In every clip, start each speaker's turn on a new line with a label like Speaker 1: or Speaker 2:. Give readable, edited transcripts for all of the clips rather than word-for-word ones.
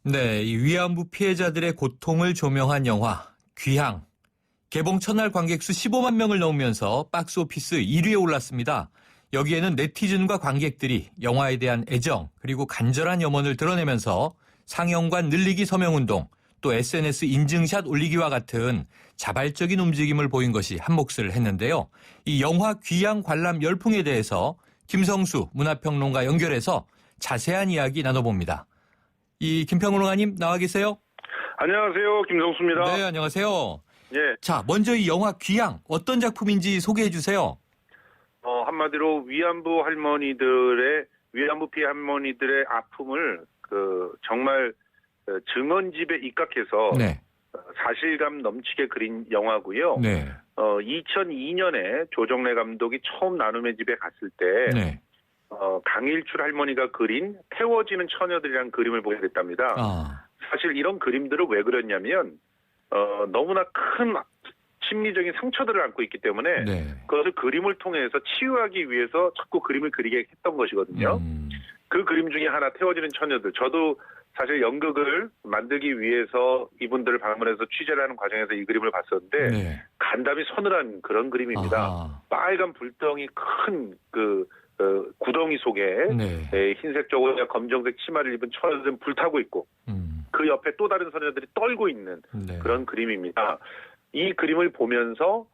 Speaker 1: 네, 이 위안부 피해자들의 고통을 조명한 영화 귀향. 개봉 첫날 관객 수 15만 명을 넘으면서 박스오피스 1위에 올랐습니다. 여기에는 네티즌과 관객들이 영화에 대한 애정 그리고 간절한 염원을 드러내면서 상영관 늘리기 서명운동 또 SNS 인증샷 올리기와 같은 자발적인 움직임을 보인 것이 한몫을 했는데요. 이 영화 귀향 관람 열풍에 대해서 김성수 문화평론가 연결해서 자세한 이야기 나눠봅니다. 이 김평론가님 나와 계세요?
Speaker 2: 안녕하세요. 김성수입니다.
Speaker 1: 네, 안녕하세요.
Speaker 2: 예.
Speaker 1: 자, 먼저 이 영화 귀향 어떤 작품인지 소개해 주세요.
Speaker 2: 한마디로 위안부 피해 할머니들의 아픔을 정말 증언집에 입각해서
Speaker 1: 네.
Speaker 2: 사실감 넘치게 그린 영화고요.
Speaker 1: 네.
Speaker 2: 2002년에 조정래 감독이 처음 나눔의 집에 갔을 때
Speaker 1: 네.
Speaker 2: 강일출 할머니가 그린 태워지는 처녀들이라는 그림을 보게 됐답니다. 사실 이런 그림들을 왜 그렸냐면 너무나 큰 심리적인 상처들을 안고 있기 때문에
Speaker 1: 네.
Speaker 2: 그것을 그림을 통해서 치유하기 위해서 자꾸 그림을 그리게 했던 것이거든요. 그 그림 중에 하나 태워지는 처녀들. 저도 사실 연극을 만들기 위해서 이분들을 방문해서 취재를 하는 과정에서 이 그림을 봤었는데
Speaker 1: 네.
Speaker 2: 간담이 서늘한 그런 그림입니다.
Speaker 1: 아하.
Speaker 2: 빨간 불덩이 큰 구덩이 속에
Speaker 1: 네.
Speaker 2: 흰색 저고리와 검정색 치마를 입은 처녀들은 불타고 있고 그 옆에 또 다른 소녀들이 떨고 있는
Speaker 1: 네.
Speaker 2: 그런 그림입니다. 이 그림을 보면서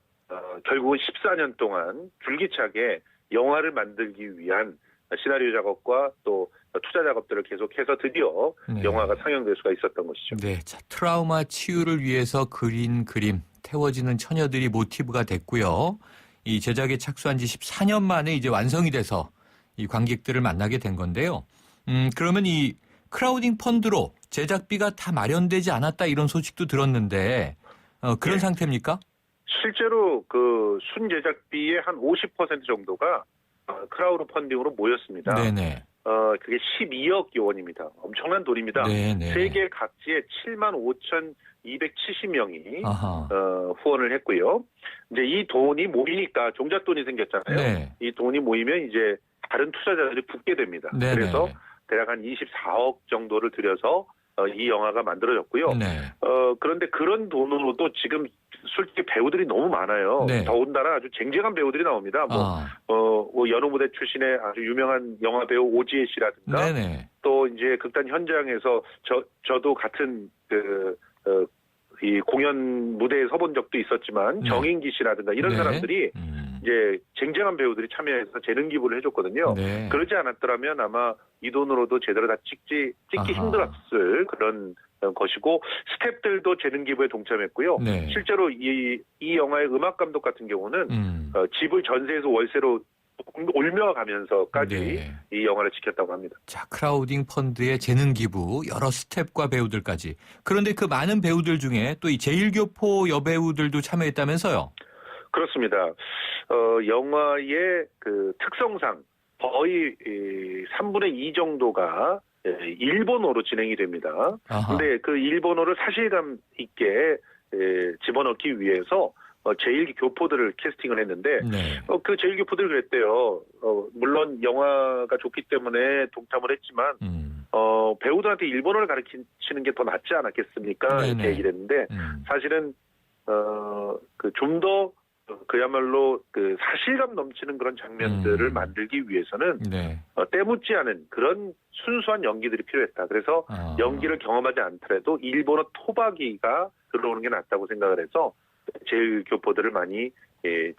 Speaker 2: 결국은 14년 동안 줄기차게 영화를 만들기 위한 시나리오 작업과 또 투자 작업들을 계속해서 드디어
Speaker 1: 네.
Speaker 2: 영화가 상영될 수가 있었던 것이죠.
Speaker 1: 네. 자, 트라우마 치유를 위해서 그린 그림 태워지는 처녀들이 모티브가 됐고요. 이 제작에 착수한 지 14년 만에 이제 완성이 돼서 이 관객들을 만나게 된 건데요. 그러면 이 크라우딩 펀드로 제작비가 다 마련되지 않았다 이런 소식도 들었는데 그런
Speaker 2: 네.
Speaker 1: 상태입니까?
Speaker 2: 실제로 순 제작비의 한 50% 정도가 크라우드 펀딩으로 모였습니다.
Speaker 1: 네네.
Speaker 2: 그게 12억 원입니다. 엄청난 돈입니다.
Speaker 1: 네네.
Speaker 2: 세계 각지에 75,270명이
Speaker 1: 아하.
Speaker 2: 후원을 했고요. 이제 이 돈이 모이니까 종잣돈이 생겼잖아요.
Speaker 1: 네.
Speaker 2: 이 돈이 모이면 이제 다른 투자자들이 붙게 됩니다.
Speaker 1: 네네.
Speaker 2: 그래서 대략 한 24억 정도를 들여서 이 영화가 만들어졌고요.
Speaker 1: 네.
Speaker 2: 그런데 그런 돈으로도 지금 솔직히 배우들이 너무 많아요.
Speaker 1: 네.
Speaker 2: 더군다나 아주 쟁쟁한 배우들이 나옵니다. 연호 무대 출신의 아주 유명한 영화 배우 오지혜 씨라든가
Speaker 1: 네네.
Speaker 2: 또 이제 극단 현장에서 저도 같은 이 공연 무대에 서본 적도 있었지만
Speaker 1: 네.
Speaker 2: 정인기 씨라든가 이런
Speaker 1: 네.
Speaker 2: 사람들이 이제 쟁쟁한 배우들이 참여해서 재능 기부를 해줬거든요.
Speaker 1: 네.
Speaker 2: 그러지 않았더라면 아마 이 돈으로도 제대로 다 찍기
Speaker 1: 아하.
Speaker 2: 힘들었을 그런 것이고 스태프들도 재능 기부에 동참했고요.
Speaker 1: 네.
Speaker 2: 실제로 이 영화의 음악 감독 같은 경우는 집을 전세에서 월세로 올며가면서까지
Speaker 1: 네.
Speaker 2: 이 영화를 지켰다고 합니다.
Speaker 1: 자, 크라우딩 펀드의 재능 기부, 여러 스텝과 배우들까지. 그런데 그 많은 배우들 중에 또 이 제1교포 여배우들도 참여했다면서요?
Speaker 2: 그렇습니다. 영화의 특성상 거의 3분의 2 정도가 일본어로 진행이 됩니다. 근데 그 일본어를 사실감 있게 집어넣기 위해서 제1교포들을 캐스팅을 했는데
Speaker 1: 네.
Speaker 2: 그 제1교포들 그랬대요. 물론 영화가 좋기 때문에 동참을 했지만 배우들한테 일본어를 가르치는 게 더 낫지 않았겠습니까?
Speaker 1: 네네.
Speaker 2: 이렇게 얘기를 했는데 사실은 좀 더 그야말로 사실감 넘치는 그런 장면들을 만들기 위해서는
Speaker 1: 네.
Speaker 2: 때묻지 않은 그런 순수한 연기들이 필요했다. 그래서 연기를 경험하지 않더라도 일본어 토박이가 들어오는 게 낫다고 생각을 해서 제1교포들을 많이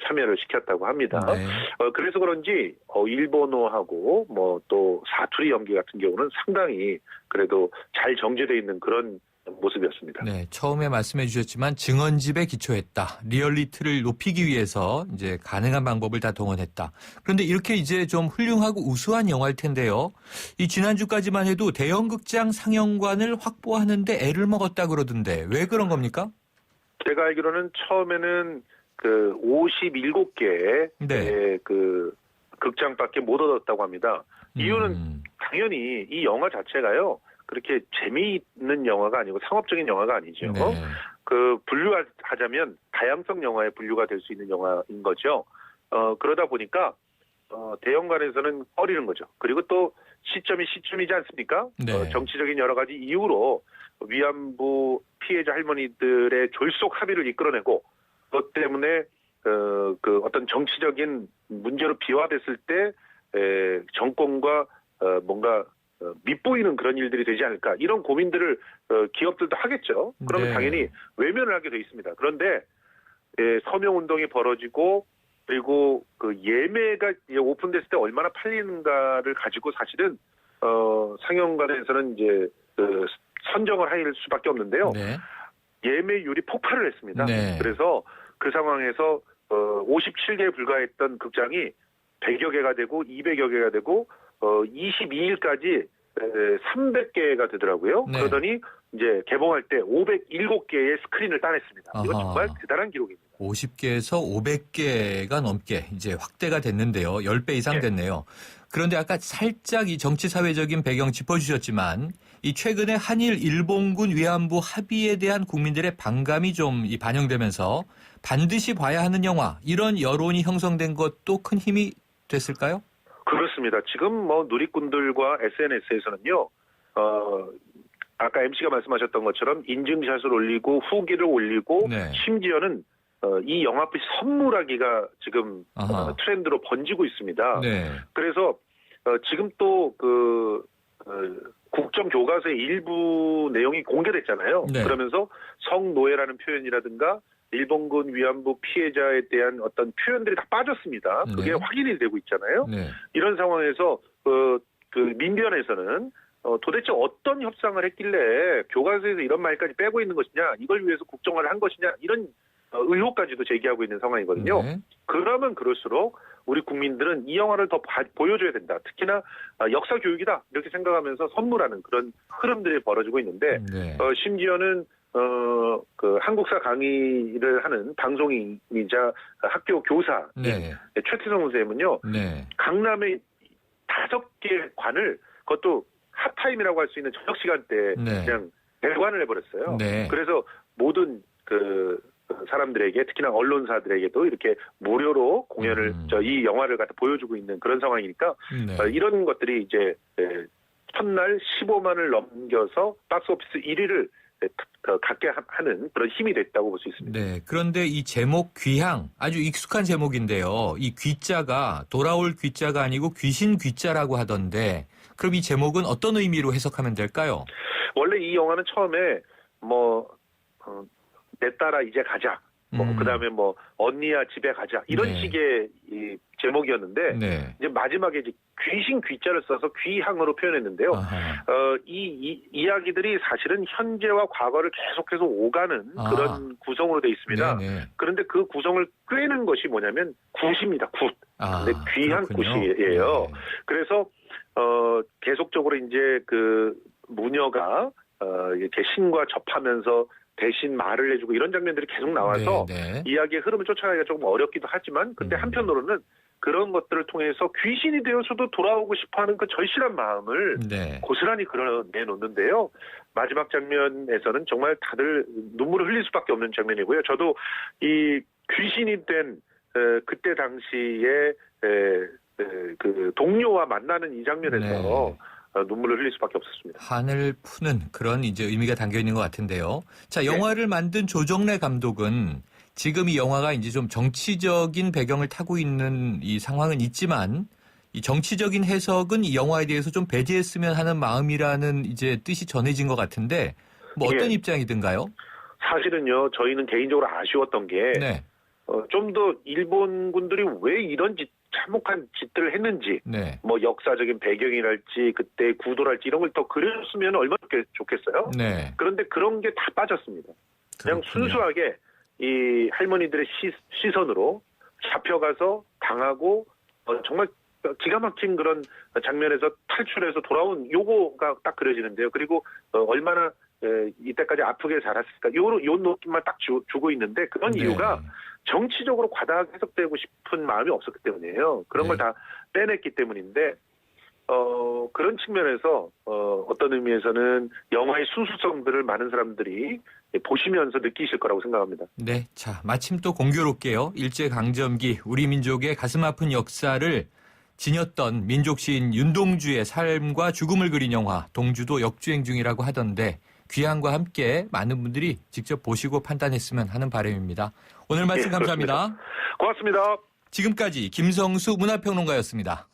Speaker 2: 참여를 시켰다고 합니다.
Speaker 1: 네.
Speaker 2: 그래서 그런지 일본어하고 뭐 또 사투리 연기 같은 경우는 상당히 그래도 잘 정제되어 있는 그런 모습이었습니다.
Speaker 1: 네, 처음에 말씀해 주셨지만 증언집에 기초했다. 리얼리티를 높이기 위해서 이제 가능한 방법을 다 동원했다. 그런데 이렇게 이제 좀 훌륭하고 우수한 영화일 텐데요. 이 지난주까지만 해도 대형극장 상영관을 확보하는데 애를 먹었다 그러던데 왜 그런 겁니까?
Speaker 2: 제가 알기로는 처음에는 57개의
Speaker 1: 네.
Speaker 2: 극장밖에 못 얻었다고 합니다. 이유는 당연히 이 영화 자체가요. 그렇게 재미있는 영화가 아니고 상업적인 영화가 아니죠.
Speaker 1: 네.
Speaker 2: 분류하자면 다양성 영화에 분류가 될 수 있는 영화인 거죠. 그러다 보니까 대형관에서는 꺼리는 거죠. 그리고 또 시점이 시점이지 않습니까?
Speaker 1: 네.
Speaker 2: 정치적인 여러 가지 이유로 위안부 피해자 할머니들의 졸속 합의를 이끌어내고 그것 때문에 그 어떤 정치적인 문제로 비화됐을 때 정권과 뭔가 밉보이는 그런 일들이 되지 않을까 이런 고민들을 기업들도 하겠죠. 그러면
Speaker 1: 네.
Speaker 2: 당연히 외면을 하게 돼 있습니다. 그런데 서명 운동이 벌어지고 그리고 그 예매가 오픈됐을 때 얼마나 팔리는가를 가지고 사실은 상영관에서는 이제 선정을 할 수밖에 없는데요.
Speaker 1: 네.
Speaker 2: 예매율이 폭발을 했습니다.
Speaker 1: 네.
Speaker 2: 그래서 그 상황에서 57개에 불과했던 극장이 100여 개가 되고 200여 개가 되고 22일까지 300개가 되더라고요.
Speaker 1: 네.
Speaker 2: 그러더니 이제 개봉할 때 507개의 스크린을 따냈습니다. 이건
Speaker 1: 아하.
Speaker 2: 정말 대단한 기록입니다.
Speaker 1: 50개에서 500개가 넘게 이제 확대가 됐는데요. 10배 이상 됐네요. 그런데 아까 살짝 이 정치 사회적인 배경 짚어주셨지만 이 최근에 한일 일본군 위안부 합의에 대한 국민들의 반감이 좀 반영되면서 반드시 봐야 하는 영화 이런 여론이 형성된 것도 큰 힘이 됐을까요?
Speaker 2: 그렇습니다. 지금 뭐 누리꾼들과 SNS에서는요. 아까 MC가 말씀하셨던 것처럼 인증샷을 올리고 후기를 올리고
Speaker 1: 네.
Speaker 2: 심지어는 이 영화 앞에 선물하기가 지금 트렌드로 번지고 있습니다.
Speaker 1: 네.
Speaker 2: 그래서 지금 또 국정교과서의 일부 내용이 공개됐잖아요.
Speaker 1: 네.
Speaker 2: 그러면서 성노예라는 표현이라든가 일본군 위안부 피해자에 대한 어떤 표현들이 다 빠졌습니다. 그게
Speaker 1: 네.
Speaker 2: 확인이 되고 있잖아요.
Speaker 1: 네.
Speaker 2: 이런 상황에서 민변에서는 도대체 어떤 협상을 했길래 교과서에서 이런 말까지 빼고 있는 것이냐, 이걸 위해서 국정화를 한 것이냐, 이런 의혹까지도 제기하고 있는 상황이거든요.
Speaker 1: 네.
Speaker 2: 그러면 그럴수록 우리 국민들은 이 영화를 더 보여줘야 된다. 특히나 역사 교육이다 이렇게 생각하면서 선물하는 그런 흐름들이 벌어지고 있는데
Speaker 1: 네.
Speaker 2: 심지어는 그 한국사 강의를 하는 방송인이자 학교 교사
Speaker 1: 네.
Speaker 2: 최태성 선생님은요.
Speaker 1: 네.
Speaker 2: 강남의 5개 관을 그것도 핫타임이라고 할 수 있는 저녁 시간대에
Speaker 1: 네.
Speaker 2: 그냥 대관을 해버렸어요.
Speaker 1: 네.
Speaker 2: 그래서 모든 그 사람들에게 특히나 언론사들에게도 이렇게 무료로 공연을 이 영화를 갖다 보여주고 있는 그런 상황이니까
Speaker 1: 네.
Speaker 2: 이런 것들이 이제 첫날 15만을 넘겨서 박스오피스 1위를 갖게 하는 그런 힘이 됐다고 볼 수 있습니다.
Speaker 1: 네. 그런데 이 제목 귀향 아주 익숙한 제목인데요. 이 귀자가 돌아올 귀자가 아니고 귀신 귀자라고 하던데 그럼 이 제목은 어떤 의미로 해석하면 될까요?
Speaker 2: 원래 이 영화는 처음에 내 딸아 이제 가자. 그다음에 언니야 집에 가자. 이런
Speaker 1: 네.
Speaker 2: 식의 이 제목이었는데
Speaker 1: 네.
Speaker 2: 이제 마지막에 이제 귀신 귀자를 써서 귀향으로 표현했는데요. 이 이야기들이 사실은 현재와 과거를 계속해서 오가는 그런 구성으로 돼 있습니다.
Speaker 1: 네네.
Speaker 2: 그런데 그 구성을 꿰는 것이 뭐냐면 굿입니다. 굿. 근데 귀한
Speaker 1: 그렇군요.
Speaker 2: 굿이에요.
Speaker 1: 네.
Speaker 2: 그래서 계속적으로 이제 그 무녀가 이렇게 신과 접하면서 대신 말을 해주고 이런 장면들이 계속 나와서
Speaker 1: 네.
Speaker 2: 이야기의 흐름을 쫓아가기가 조금 어렵기도 하지만 근데 한편으로는 그런 것들을 통해서 귀신이 되어서도 돌아오고 싶어하는 그 절실한 마음을
Speaker 1: 네.
Speaker 2: 고스란히 그려내놓는데요. 마지막 장면에서는 정말 다들 눈물을 흘릴 수밖에 없는 장면이고요. 저도 이 귀신이 된 그때 당시에 그 동료와 만나는 이 장면에서 눈물을 흘릴 수밖에 없었습니다.
Speaker 1: 한을 푸는 그런 이제 의미가 담겨 있는 것 같은데요. 자, 영화를 만든 조정래 감독은 지금 이 영화가 이제 좀 정치적인 배경을 타고 있는 이 상황은 있지만 이 정치적인 해석은 이 영화에 대해서 좀 배제했으면 하는 마음이라는 이제 뜻이 전해진 것 같은데 어떤 입장이든가요?
Speaker 2: 사실은요, 저희는 개인적으로 아쉬웠던 게
Speaker 1: 네.
Speaker 2: 좀 더 일본군들이 왜 이런 참혹한 짓들을 했는지,
Speaker 1: 네.
Speaker 2: 역사적인 배경이랄지 그때 구도랄지 이런 걸 더 그렸으면 얼마나 좋겠어요.
Speaker 1: 네.
Speaker 2: 그런데 그런 게 다 빠졌습니다. 그냥
Speaker 1: 그렇군요.
Speaker 2: 순수하게 이 할머니들의 시선으로 잡혀가서 당하고 정말 기가 막힌 그런 장면에서 탈출해서 돌아온 요거가 딱 그려지는데요. 그리고 얼마나 이때까지 아프게 자랐을까 요 느낌만 딱 주고 있는데 그런 이유가 정치적으로 과다하게 해석되고 싶은 마음이 없었기 때문이에요. 그런 걸 다 빼냈기 때문인데 그런 측면에서 어떤 의미에서는 영화의 순수성들을 많은 사람들이 보시면서 느끼실 거라고 생각합니다.
Speaker 1: 네. 자, 마침 또 공교롭게요. 일제강점기 우리 민족의 가슴 아픈 역사를 지녔던 민족 시인 윤동주의 삶과 죽음을 그린 영화 동주도 역주행 중이라고 하던데 귀향과 함께 많은 분들이 직접 보시고 판단했으면 하는 바람입니다. 오늘 말씀 감사합니다.
Speaker 2: 고맙습니다.
Speaker 1: 지금까지 김성수 문화평론가였습니다.